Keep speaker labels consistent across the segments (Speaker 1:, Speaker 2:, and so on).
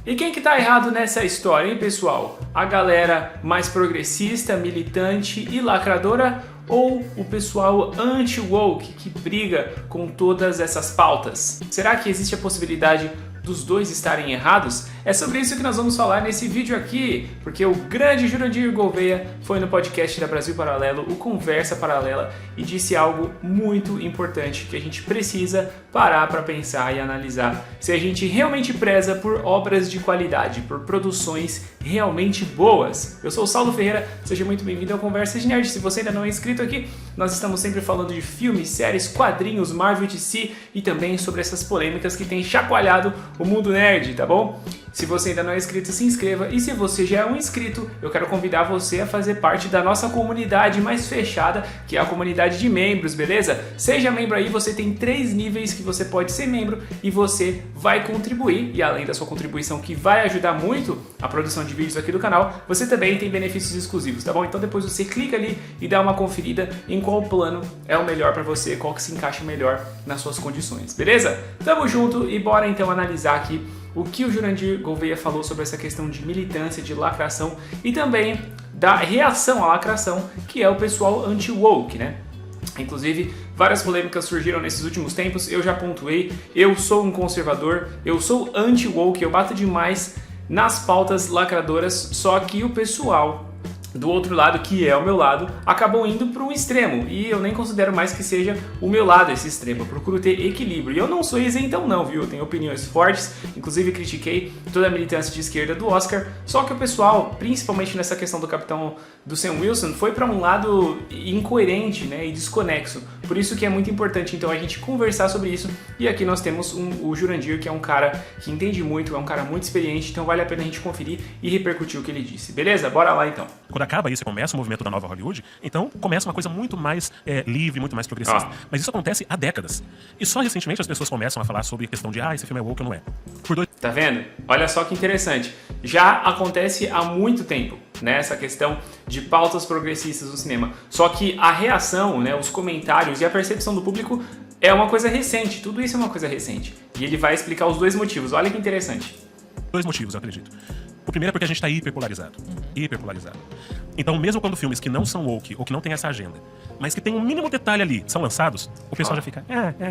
Speaker 1: E quem que tá errado nessa história, hein, pessoal? A galera mais progressista, militante e lacradora ou o pessoal anti-woke que briga com todas essas pautas? Será que existe a possibilidade dos dois estarem errados? É sobre isso que nós vamos falar nesse vídeo aqui, porque o grande Jurandir Gouveia foi no podcast da Brasil Paralelo, o Conversa Paralela, e disse algo muito importante que a gente precisa parar para pensar e analisar se a gente realmente preza por obras de qualidade, por produções realmente boas. Eu sou o Saulo Ferreira, seja muito bem-vindo ao Conversa de Nerd. Se você ainda não é inscrito aqui, nós estamos sempre falando de filmes, séries, quadrinhos, Marvel, DC e também sobre essas polêmicas que têm chacoalhado o mundo nerd, tá bom? Se você ainda não é inscrito, se inscreva, e se você já é um inscrito, eu quero convidar você a fazer parte da nossa comunidade mais fechada, que é a comunidade de membros, beleza? Seja membro aí, você tem 3 níveis que você pode ser membro e você vai contribuir, e além da sua contribuição que vai ajudar muito a produção de vídeos aqui do canal, você também tem benefícios exclusivos, tá bom? Então depois você clica ali e dá uma conferida em qual plano é o melhor pra você, qual que se encaixa melhor nas suas condições, beleza? Tamo junto e bora então analisar aqui o que o Jurandir Gouveia falou sobre essa questão de militância, de lacração e também da reação à lacração, que é o pessoal anti-woke, né? Inclusive, várias polêmicas surgiram nesses últimos tempos, eu já pontuei, eu sou um conservador, eu sou anti-woke, eu bato demais nas pautas lacradoras, só que o pessoal do outro lado, que é o meu lado, acabam indo para um extremo, e eu nem considero mais que seja o meu lado esse extremo, eu procuro ter equilíbrio, e eu não sou isentão não, viu, eu tenho opiniões fortes, inclusive critiquei toda a militância de esquerda do Oscar, só que o pessoal, principalmente nessa questão do capitão do Sam Wilson, foi para um lado incoerente, né, e desconexo, por isso que é muito importante então a gente conversar sobre isso, e aqui nós temos o Jurandir, que é um cara que entende muito, é um cara muito experiente, então vale a pena a gente conferir e repercutir o que ele disse, beleza? Bora lá então.
Speaker 2: Quando acaba isso e começa o movimento da nova Hollywood, então começa uma coisa muito mais livre, muito mais progressista. Mas isso acontece há décadas. E só recentemente as pessoas começam a falar sobre a questão de esse filme é woke ou não é.
Speaker 1: Tá vendo? Olha só que interessante. Já acontece há muito tempo, né, essa questão de pautas progressistas no cinema. Só que a reação, né, os comentários e a percepção do público é uma coisa recente. Tudo isso é uma coisa recente. E ele vai explicar os 2 motivos. Olha que interessante.
Speaker 2: 2 motivos, eu acredito. O primeiro é porque a gente está hiperpolarizado. Hiperpolarizado. Então, mesmo quando filmes que não são woke ou que não tem essa agenda, mas que tem um mínimo detalhe ali, são lançados, o pessoal já fica,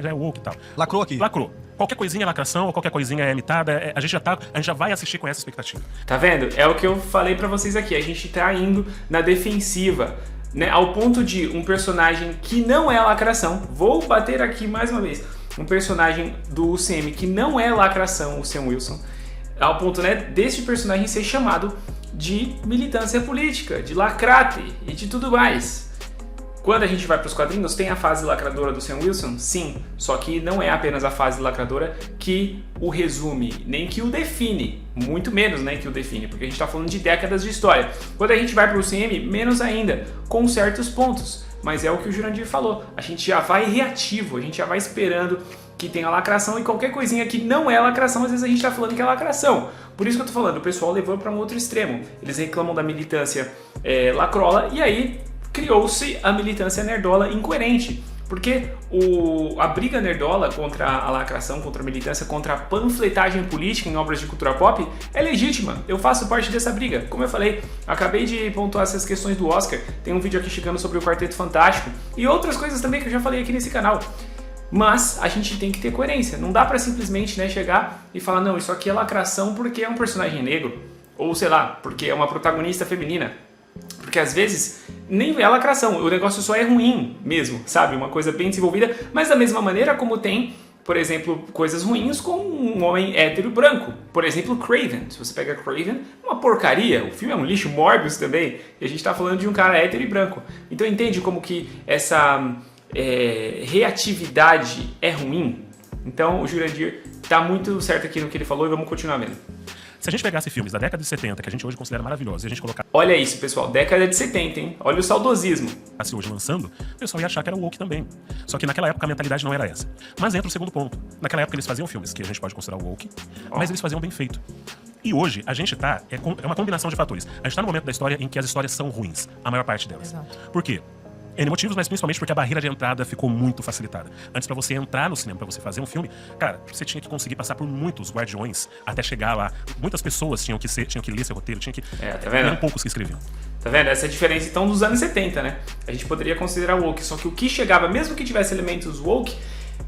Speaker 2: já é woke e tal.
Speaker 3: Lacrou aqui.
Speaker 2: Lacrou. Qualquer coisinha é lacração, ou qualquer coisinha é imitada, a gente já vai assistir com essa expectativa.
Speaker 1: Tá vendo? É o que eu falei pra vocês aqui, a gente tá indo na defensiva, né, ao ponto de um personagem que não é lacração, vou bater aqui mais uma vez, um personagem do UCM que não é lacração, o Sam Wilson, ao ponto, né, deste personagem ser chamado de militância política, de lacrate e de tudo mais. Quando a gente vai para os quadrinhos, tem a fase lacradora do Sam Wilson? Sim, só que não é apenas a fase lacradora que o resume, nem que o define, muito menos, né, que o define, porque a gente está falando de décadas de história. Quando a gente vai para o UCM, menos ainda, com certos pontos, mas é o que o Jurandir falou, a gente já vai reativo, a gente já vai esperando que tem a lacração, e qualquer coisinha que não é lacração, às vezes a gente tá falando que é lacração. Por isso que eu tô falando, o pessoal levou para um outro extremo. Eles reclamam da militância lacrola, e aí criou-se a militância nerdola incoerente. Porque a briga nerdola contra a lacração, contra a militância, contra a panfletagem política em obras de cultura pop é legítima. Eu faço parte dessa briga. Como eu falei, acabei de pontuar essas questões do Oscar. Tem um vídeo aqui chegando sobre o Quarteto Fantástico e outras coisas também que eu já falei aqui nesse canal. Mas a gente tem que ter coerência, não dá pra simplesmente, né, chegar e falar, não, isso aqui é lacração porque é um personagem negro, ou sei lá, porque é uma protagonista feminina, porque às vezes nem é lacração, o negócio só é ruim mesmo, sabe, uma coisa bem desenvolvida, mas da mesma maneira como tem, por exemplo, coisas ruins com um homem hétero branco, por exemplo, Craven. Se você pega Craven, é uma porcaria, o filme é um lixo, Morbius também, e a gente tá falando de um cara hétero e branco, então entende como que essa reatividade é ruim? Então o Jurandir tá muito certo aqui no que ele falou e vamos continuar vendo.
Speaker 2: Se a gente pegasse filmes da década de 70, que a gente hoje considera maravilhosos, e a gente colocar...
Speaker 1: Olha isso, pessoal, década de 70, hein? Olha o saudosismo.
Speaker 2: Se hoje lançando, o pessoal ia achar que era woke também. Só que naquela época a mentalidade não era essa. Mas entra o segundo ponto. Naquela época eles faziam filmes que a gente pode considerar woke, mas eles faziam bem feito. E hoje a gente tá... É uma combinação de fatores. A gente tá no momento da história em que as histórias são ruins, a maior parte delas.
Speaker 4: Exato.
Speaker 2: Por quê? N motivos, mas principalmente porque a barreira de entrada ficou muito facilitada. Antes, pra você entrar no cinema, pra você fazer um filme, cara, você tinha que conseguir passar por muitos guardiões até chegar lá. Muitas pessoas tinham que ler esse roteiro,
Speaker 1: tá vendo?
Speaker 2: Eram poucos que escreviam.
Speaker 1: Tá vendo? Essa é a diferença, então, dos anos 70, né? A gente poderia considerar woke, só que o que chegava, mesmo que tivesse elementos woke,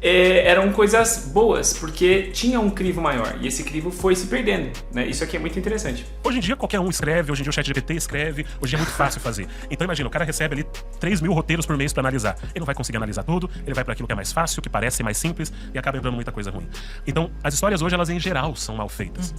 Speaker 1: eram coisas boas, porque tinha um crivo maior, e esse crivo foi se perdendo, né? Isso aqui é muito interessante.
Speaker 2: Hoje em dia qualquer um escreve, hoje em dia o ChatGPT escreve, hoje é muito fácil fazer. Então imagina, o cara recebe ali 3 mil roteiros por mês pra analisar. Ele não vai conseguir analisar tudo, ele vai para aquilo que é mais fácil, que parece mais simples, e acaba entrando muita coisa ruim. Então as histórias hoje, elas em geral são mal feitas.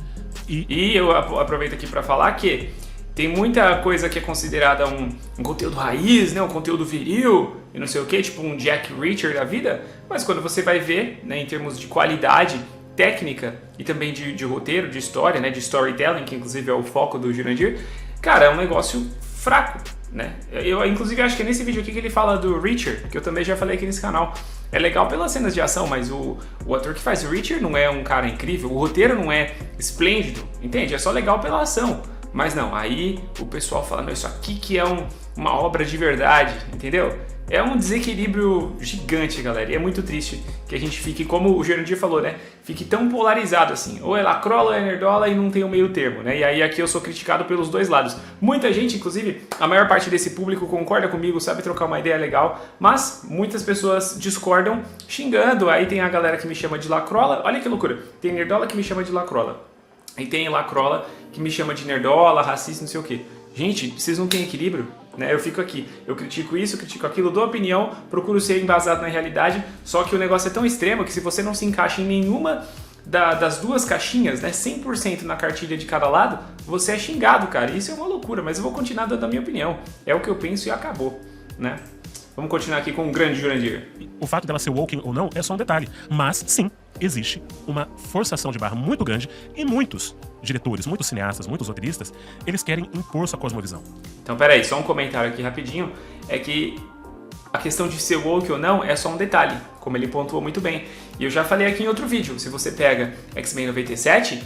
Speaker 1: E eu aproveito aqui pra falar que tem muita coisa que é considerada um conteúdo raiz, né? Um conteúdo viril e não sei o que, tipo um Jack Reacher da vida. Mas quando você vai ver, né, em termos de qualidade técnica e também de roteiro, de história, né? De storytelling, que inclusive é o foco do Jurandir, cara, é um negócio fraco, né? Eu inclusive acho que é nesse vídeo aqui que ele fala do Reacher, que eu também já falei aqui nesse canal. É legal pelas cenas de ação, mas o ator que faz o Reacher não é um cara incrível, o roteiro não é esplêndido, entende? É só legal pela ação. Mas não, aí o pessoal fala, não, isso aqui que é uma obra de verdade, entendeu? É um desequilíbrio gigante, galera, e é muito triste que a gente fique, como o Jurandir falou, né? Fique tão polarizado assim, ou é lacrola ou é nerdola e não tem o meio termo, né? E aí aqui eu sou criticado pelos dois lados. Muita gente, inclusive, a maior parte desse público concorda comigo, sabe trocar uma ideia legal, mas muitas pessoas discordam xingando, aí tem a galera que me chama de lacrola, olha que loucura, tem nerdola que me chama de lacrola. E tem lacrola que me chama de nerdola, racista, não sei o que. Gente, vocês não têm equilíbrio, né? Eu fico aqui, eu critico isso, critico aquilo, dou opinião, procuro ser embasado na realidade, só que o negócio é tão extremo que se você não se encaixa em nenhuma das duas caixinhas, né, 100% na cartilha de cada lado, você é xingado, cara. Isso é uma loucura, mas eu vou continuar dando a minha opinião. É o que eu penso e acabou, né? Vamos continuar aqui com o grande Jurandir.
Speaker 2: O fato dela ser woke ou não é só um detalhe, mas sim, existe uma forçação de barra muito grande e muitos diretores, muitos cineastas, muitos roteiristas, eles querem impor sua cosmovisão.
Speaker 1: Então, peraí, só um comentário aqui rapidinho, é que a questão de ser woke ou não é só um detalhe, como ele pontuou muito bem. E eu já falei aqui em outro vídeo, se você pega X-Men 97,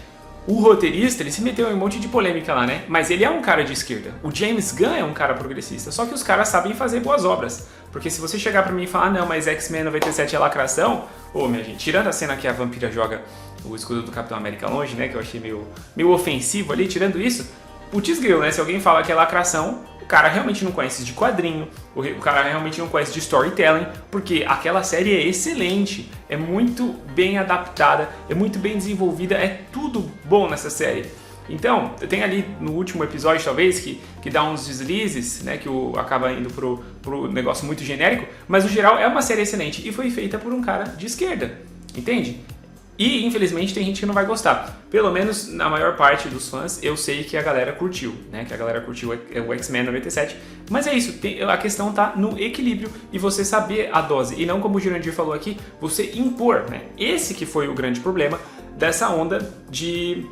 Speaker 1: o roteirista, ele se meteu em um monte de polêmica lá, né? Mas ele é um cara de esquerda. O James Gunn é um cara progressista, só que os caras sabem fazer boas obras. Porque se você chegar pra mim e falar, não, mas X-Men 97 é lacração, minha gente, tirando a cena que a vampira joga o escudo do Capitão América longe, né, que eu achei meio ofensivo ali, tirando isso, putz grilo, né, se alguém fala que é lacração, o cara realmente não conhece de quadrinho, o cara realmente não conhece de storytelling, porque aquela série é excelente, é muito bem adaptada, é muito bem desenvolvida, é tudo bom nessa série. Então, tem ali no último episódio, talvez, que dá uns deslizes, né, que acaba indo pro negócio muito genérico, mas no geral é uma série excelente e foi feita por um cara de esquerda, entende? E, infelizmente, tem gente que não vai gostar. Pelo menos, na maior parte dos fãs, eu sei que a galera curtiu, né? Que a galera curtiu o X-Men 97. Mas é isso, a questão tá no equilíbrio e você saber a dose. E não, como o Jurandir falou aqui, você impor, né? Esse que foi o grande problema dessa onda de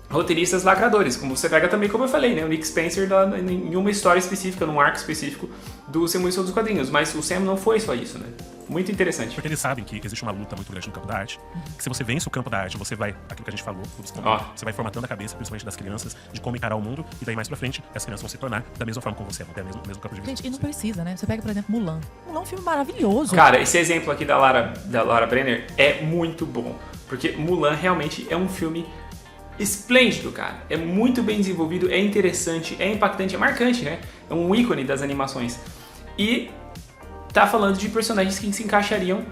Speaker 1: roteiristas lacradores. Como você pega também, como eu falei, né? O Nick Spencer em uma história específica, num arco específico do Sam Wilson dos quadrinhos. Mas o Sam não foi só isso, né? Muito interessante.
Speaker 2: Porque eles sabem que existe uma luta muito grande no campo da arte, que se você vence o campo da arte, você vai, aquilo que a gente falou, você vai formatando a cabeça, principalmente das crianças, de como encarar o mundo, e daí mais pra frente, as crianças vão se tornar da mesma forma como você, vão ter o mesmo campo de visão.
Speaker 3: Gente, e não precisa, né? Você pega, por exemplo, Mulan. Mulan é um filme maravilhoso.
Speaker 1: Cara, esse exemplo aqui da Laura Brenner é muito bom, porque Mulan realmente é um filme esplêndido, cara. É muito bem desenvolvido, é interessante, é impactante, é marcante, né? É um ícone das animações. E tá falando de personagens que se encaixariam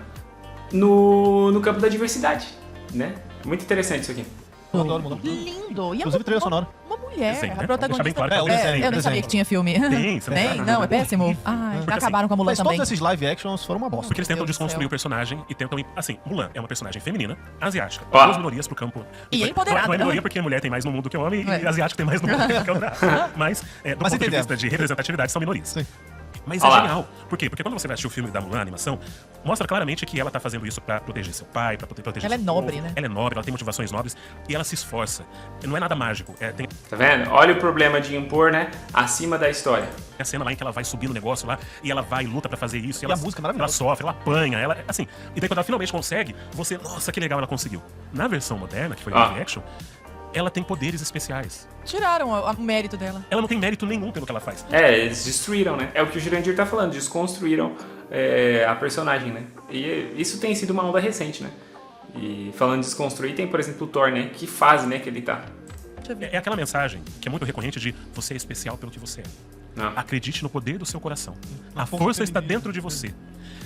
Speaker 1: no campo da diversidade, né? Muito interessante isso aqui.
Speaker 4: Eu adoro Mulan.
Speaker 3: Lindo. E
Speaker 4: Inclusive trilha sonora.
Speaker 3: Uma mulher,
Speaker 2: Desenho,
Speaker 3: a
Speaker 2: né?
Speaker 3: protagonista.
Speaker 2: Deixa bem claro que é um desenho,
Speaker 3: eu nem sabia que tinha filme.
Speaker 2: Tem, você
Speaker 3: Tem? Não, é péssimo. Ai,
Speaker 2: Porque,
Speaker 3: acabaram com a Mulan
Speaker 4: Mas
Speaker 3: também.
Speaker 4: todos esses live actions foram uma bosta.
Speaker 2: Porque eles tentam
Speaker 3: Meu Deus do
Speaker 2: desconstruir
Speaker 3: céu.
Speaker 2: o personagem e tentam... Assim, Mulan é uma personagem feminina, asiática.
Speaker 1: Ó.
Speaker 2: Duas minorias pro campo...
Speaker 3: E
Speaker 2: Não é
Speaker 3: empoderada.
Speaker 2: minoria porque mulher tem mais no mundo que homem
Speaker 3: É.
Speaker 2: e asiático tem mais no mundo que homem. Mas, do ponto de
Speaker 4: entendemos.
Speaker 2: vista de representatividade, são minorias.
Speaker 4: Sim.
Speaker 2: Mas
Speaker 1: Olha
Speaker 2: é
Speaker 1: lá.
Speaker 2: genial. Por quê? Porque quando você vai assistir o filme da Mulan, a animação, mostra claramente que ela tá fazendo isso pra proteger seu pai, pra proteger
Speaker 3: Ela é
Speaker 2: seu
Speaker 3: nobre,
Speaker 2: povo.
Speaker 3: né?
Speaker 2: Ela é nobre, ela tem motivações nobres e ela se esforça. Não é nada mágico. Tem
Speaker 1: Tá vendo? Olha o problema de impor, né? Acima da história.
Speaker 2: a cena lá em que ela vai subir no negócio lá e ela vai e luta pra fazer isso.
Speaker 4: E
Speaker 2: ela,
Speaker 4: a música é
Speaker 2: ela
Speaker 4: maravilhosa.
Speaker 2: sofre, ela apanha, ela... Assim, e daí quando ela finalmente consegue, você... Nossa, que legal, ela conseguiu. Na versão moderna, que foi live action, ela tem poderes especiais.
Speaker 3: Tiraram o mérito dela.
Speaker 2: Ela não tem mérito nenhum pelo que ela faz.
Speaker 1: Eles destruíram, né? É o que o Jurandir tá falando, desconstruíram a personagem, né? E isso tem sido uma onda recente, né? E falando de desconstruir, tem, por exemplo, o Thor, né? Que fase, né, que ele tá.
Speaker 3: Deixa eu ver.
Speaker 2: É aquela mensagem que é muito recorrente de você é especial pelo que você é.
Speaker 1: Não.
Speaker 2: Acredite no poder do seu coração. A força está dentro de você.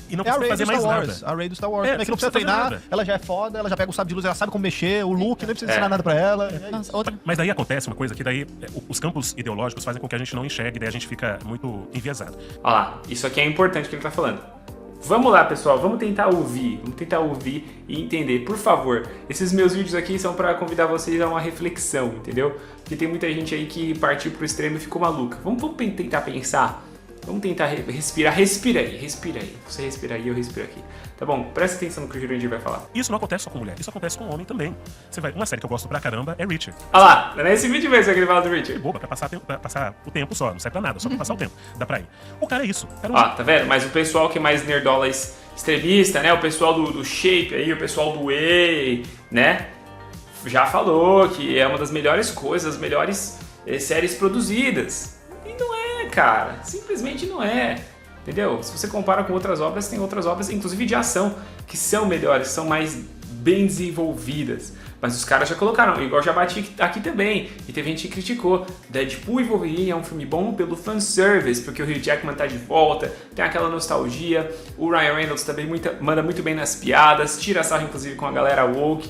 Speaker 2: E não
Speaker 4: É a
Speaker 2: precisa
Speaker 4: Rey
Speaker 2: fazer
Speaker 4: do
Speaker 2: mais
Speaker 4: Star
Speaker 2: nada.
Speaker 4: Wars. A Rey do Star Wars.
Speaker 2: É,
Speaker 4: É, que não
Speaker 2: você
Speaker 4: precisa
Speaker 2: não precisa
Speaker 4: treinar,
Speaker 2: fazer nada.
Speaker 4: ela já é foda, ela já pega o sábio de luz, ela sabe como mexer, o Luke, nem precisa ensinar nada pra ela.
Speaker 3: Nossa, outra.
Speaker 2: Mas daí acontece uma coisa que daí os campos ideológicos fazem com que a gente não enxergue, e daí a gente fica muito enviesado.
Speaker 1: Olha lá, isso aqui é importante que ele tá falando. Vamos lá, pessoal, vamos tentar ouvir e entender. Por favor, esses meus vídeos aqui são pra convidar vocês a uma reflexão, entendeu? Porque tem muita gente aí que partiu pro extremo e ficou maluca. Vamos tentar pensar? Vamos tentar respirar. Respira aí. Você respira aí, eu respiro aqui. Tá bom? Presta atenção no que o Jurandir vai falar.
Speaker 2: Isso não acontece só com mulher, isso acontece com homem também. Uma série que eu gosto pra caramba é Richard.
Speaker 1: Olha lá, é nesse vídeo mesmo que ele fala do
Speaker 2: É
Speaker 1: Richard.
Speaker 2: boba, pra passar o tempo só, não serve pra nada, só pra passar o tempo. Dá pra ir. O cara é isso. O cara é
Speaker 1: Ó, tá vendo? Mas o pessoal que é mais nerdola extremista, né? O pessoal do Shape aí, o pessoal do Whey, né? Já falou que é uma das melhores coisas, as melhores séries produzidas. E não é, cara. Simplesmente não é. Entendeu? Se você compara com outras obras, tem outras obras, inclusive de ação, que são melhores, são mais bem desenvolvidas. Mas os caras já colocaram, igual já bati aqui também, e teve gente que criticou. Deadpool e Wolverine é um filme bom pelo fanservice, porque o Hugh Jackman tá de volta, tem aquela nostalgia, o Ryan Reynolds também manda muito bem nas piadas, tira sarro inclusive com a galera woke.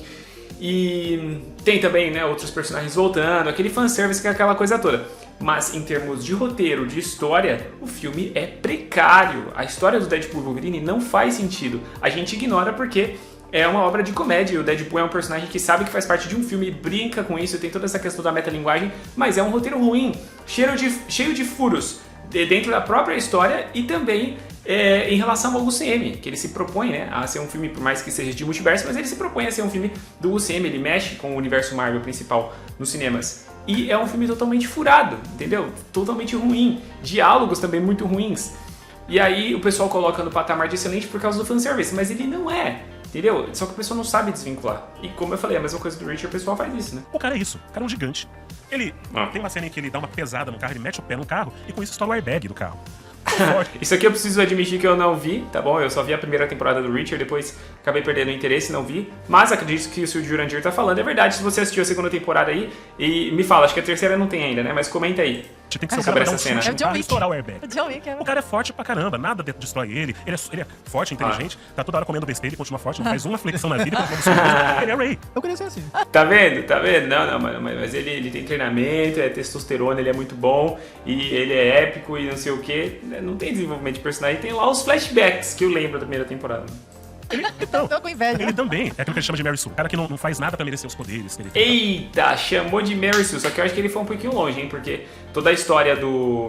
Speaker 1: E tem também, né, outros personagens voltando, aquele fanservice que é aquela coisa toda. Mas em termos de roteiro, de história, o filme é precário. A história do Deadpool e Wolverine não faz sentido. A gente ignora porque é uma obra de comédia. E o Deadpool é um personagem que sabe que faz parte de um filme, brinca com isso, tem toda essa questão da metalinguagem, mas é um roteiro ruim, cheio de furos dentro da própria história e também em relação ao UCM, que ele se propõe, né, a ser um filme, por mais que seja de multiverso, mas ele se propõe a ser um filme do UCM, ele mexe com o universo Marvel principal nos cinemas. E é um filme totalmente furado, entendeu? Totalmente ruim. Diálogos também muito ruins. E aí o pessoal coloca no patamar de excelente por causa do fanservice, mas ele não é, entendeu? Só que o pessoal não sabe desvincular. E como eu falei, a mesma coisa do Richard, o pessoal faz isso, né?
Speaker 2: O cara é isso. O cara é um gigante. Ele tem uma cena em que ele dá uma pesada no carro, ele mete o pé no carro e com isso estoura o airbag do carro.
Speaker 1: Isso aqui eu preciso admitir que eu não vi, tá bom? Eu só vi a primeira temporada do Richard, depois acabei perdendo o interesse, não vi. Mas acredito que isso que o Jurandir tá falando é verdade. Se você assistiu a segunda temporada aí, e me fala, acho que a terceira não tem ainda, né? Mas comenta aí.
Speaker 2: Tem que ser o
Speaker 1: Sobre
Speaker 2: cara
Speaker 1: essa
Speaker 2: dar um
Speaker 1: cena.
Speaker 2: chute
Speaker 3: É o
Speaker 2: no
Speaker 3: John
Speaker 2: carro e
Speaker 3: Wick.
Speaker 2: estourar o airbag.
Speaker 3: O John Wick é...
Speaker 2: O cara é forte pra caramba, nada destrói ele. Ele é forte, inteligente, tá toda hora comendo besteira, ele continua forte, não faz uma flexão na vida, ele continua musculoso. Ele é Ray.
Speaker 4: Eu queria ser assim.
Speaker 1: Tá vendo? Tá vendo? Não, mas ele tem treinamento, é testosterona, ele é muito bom, e ele é épico e não sei o que. Não tem desenvolvimento de personagem, tem lá os flashbacks que eu lembro da primeira temporada.
Speaker 2: Então,
Speaker 3: Tô com inveja.
Speaker 2: ele também é aquilo que a gente chama de Mary Sue. O cara que não faz nada pra merecer os poderes que ele tem.
Speaker 1: Eita, chamou de Mary Sue, só que eu acho que ele foi um pouquinho longe, hein? Porque toda a história do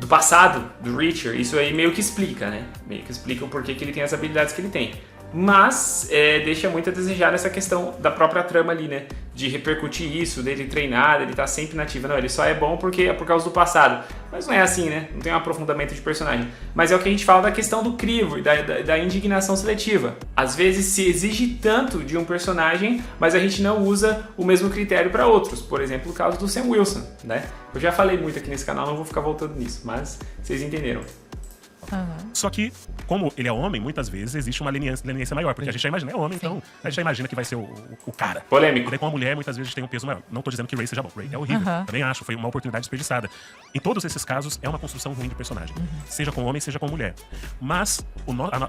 Speaker 1: passado do Richard, isso aí meio que explica, né? Meio que explica o porquê que ele tem as habilidades que ele tem. Mas deixa muito a desejar essa questão da própria trama ali, né? De repercutir isso, dele treinar, dele estar sempre nativo. Não, ele só é bom porque é por causa do passado. Mas não é assim, né? Não tem um aprofundamento de personagem. Mas é o que a gente fala da questão do crivo e da indignação seletiva. Às vezes se exige tanto de um personagem, mas a gente não usa o mesmo critério para outros. Por exemplo, o caso do Sam Wilson, né? Eu já falei muito aqui nesse canal, não vou ficar voltando nisso, mas vocês entenderam.
Speaker 2: Só que, como ele é homem, muitas vezes existe uma leniência maior, porque a gente já imagina, é homem, então a gente já imagina que vai ser o cara.
Speaker 1: Polêmico.
Speaker 2: E daí com a mulher, muitas vezes tem um peso maior. Não tô dizendo que Ray seja bom, Ray é horrível. Também acho, foi uma oportunidade desperdiçada. Em todos esses casos, é uma construção ruim de personagem. Seja com homem, seja com mulher. Mas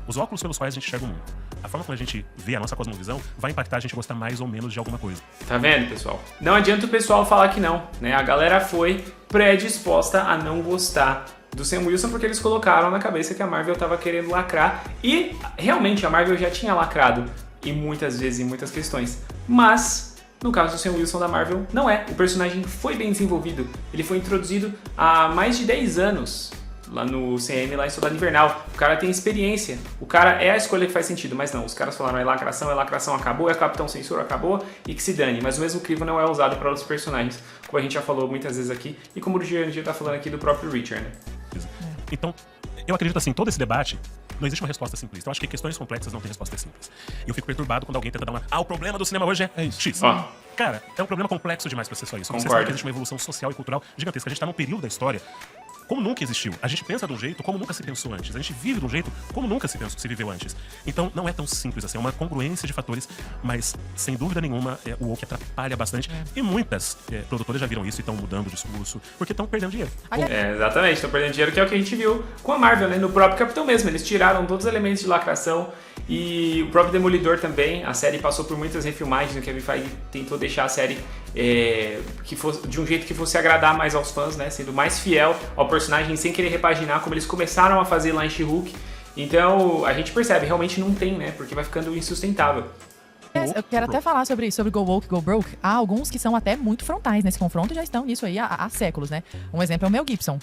Speaker 2: os óculos pelos quais a gente enxerga o mundo, a forma como a gente vê a nossa cosmovisão, vai impactar a gente gostar mais ou menos de alguma coisa.
Speaker 1: Tá vendo, pessoal? Não adianta o pessoal falar que não, né? A galera foi predisposta a não gostar do Sam Wilson porque eles colocaram na cabeça que a Marvel estava querendo lacrar e realmente a Marvel já tinha lacrado e muitas vezes em muitas questões. Mas no caso do Sam Wilson da Marvel, não é. O personagem foi bem desenvolvido. Ele foi introduzido há mais de 10 anos lá no CM, lá em Soldado Invernal. O cara tem experiência. O cara é a escolha que faz sentido, mas não. Os caras falaram é lacração acabou, é Capitão Censura acabou e que se dane. Mas o mesmo crivo não é usado para outros personagens, como a gente já falou muitas vezes aqui e como o Gia tá falando aqui do próprio Richard, né?
Speaker 2: Então, eu acredito assim, todo esse debate, Não existe uma resposta simplista. Eu acho que questões complexas não têm resposta simples. E eu fico perturbado quando alguém tenta dar uma... o problema do cinema hoje é X.
Speaker 1: Ó.
Speaker 2: Cara, é um problema complexo demais pra ser só isso. Você
Speaker 1: Concordo.
Speaker 2: sabe que existe uma evolução social e cultural gigantesca. A gente tá num período da história como nunca existiu. A gente pensa de um jeito como nunca se pensou antes. A gente vive de um jeito como nunca se viveu antes. Então, não é tão simples assim. É uma congruência de fatores, mas, sem dúvida nenhuma, o woke atrapalha bastante. E muitas produtoras já viram isso e estão mudando o discurso, porque estão perdendo dinheiro.
Speaker 1: Exatamente, estão perdendo dinheiro, que é o que a gente viu com a Marvel, né? No próprio Capitão mesmo. Eles tiraram todos os elementos de lacração e o próprio Demolidor também. A série passou por muitas refilmagens, o Kevin Feige tentou deixar a série que fosse, de um jeito que fosse agradar mais aos fãs, né? Sendo mais fiel ao personagem, sem querer repaginar, como eles começaram a fazer lá em She-Hulk. Então, a gente percebe, realmente não tem, né? Porque vai ficando insustentável.
Speaker 3: Eu quero até falar sobre Go Woke, Go Broke. Há alguns que são até muito frontais nesse confronto e já estão nisso aí há séculos, né? Um exemplo é o Mel Gibson.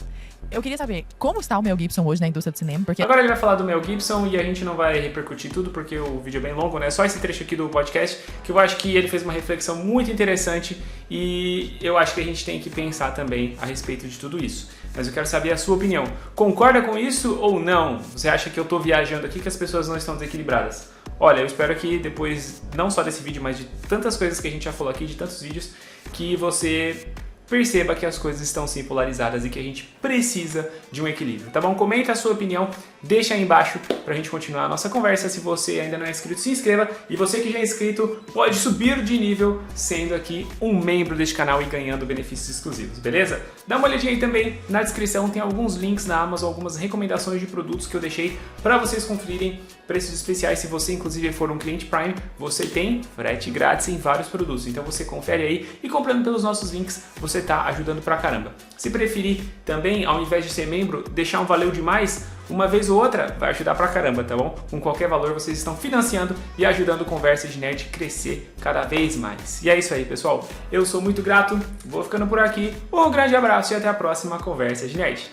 Speaker 3: Eu queria saber como está o Mel Gibson hoje na indústria do cinema, porque...
Speaker 1: Agora ele vai falar do Mel Gibson e a gente não vai repercutir tudo porque o vídeo é bem longo, né? Só esse trecho aqui do podcast, que eu acho que ele fez uma reflexão muito interessante e eu acho que a gente tem que pensar também a respeito de tudo isso. Mas eu quero saber a sua opinião. Concorda com isso ou não? Você acha que eu tô viajando aqui, que as pessoas não estão desequilibradas? Olha, eu espero que depois, não só desse vídeo, mas de tantas coisas que a gente já falou aqui, de tantos vídeos, que você perceba que as coisas estão sim polarizadas e que a gente precisa de um equilíbrio, tá bom? Comenta a sua opinião, deixa aí embaixo pra gente continuar a nossa conversa. Se você ainda não é inscrito, se inscreva. E você que já é inscrito, pode subir de nível sendo aqui um membro deste canal e ganhando benefícios exclusivos, beleza? Dá uma olhadinha aí também na descrição, tem alguns links na Amazon, algumas recomendações de produtos que eu deixei pra vocês conferirem. Preços especiais, se você inclusive for um cliente Prime, você tem frete grátis em vários produtos. Então você confere aí e comprando pelos nossos links, você tá ajudando pra caramba. Se preferir também, ao invés de ser membro, deixar um valeu demais, uma vez ou outra, vai ajudar pra caramba, tá bom? Com qualquer valor vocês estão financiando e ajudando o Conversa de Nerd a crescer cada vez mais. E é isso aí, pessoal. Eu sou muito grato, vou ficando por aqui. Um grande abraço e até a próxima Conversa de Nerd.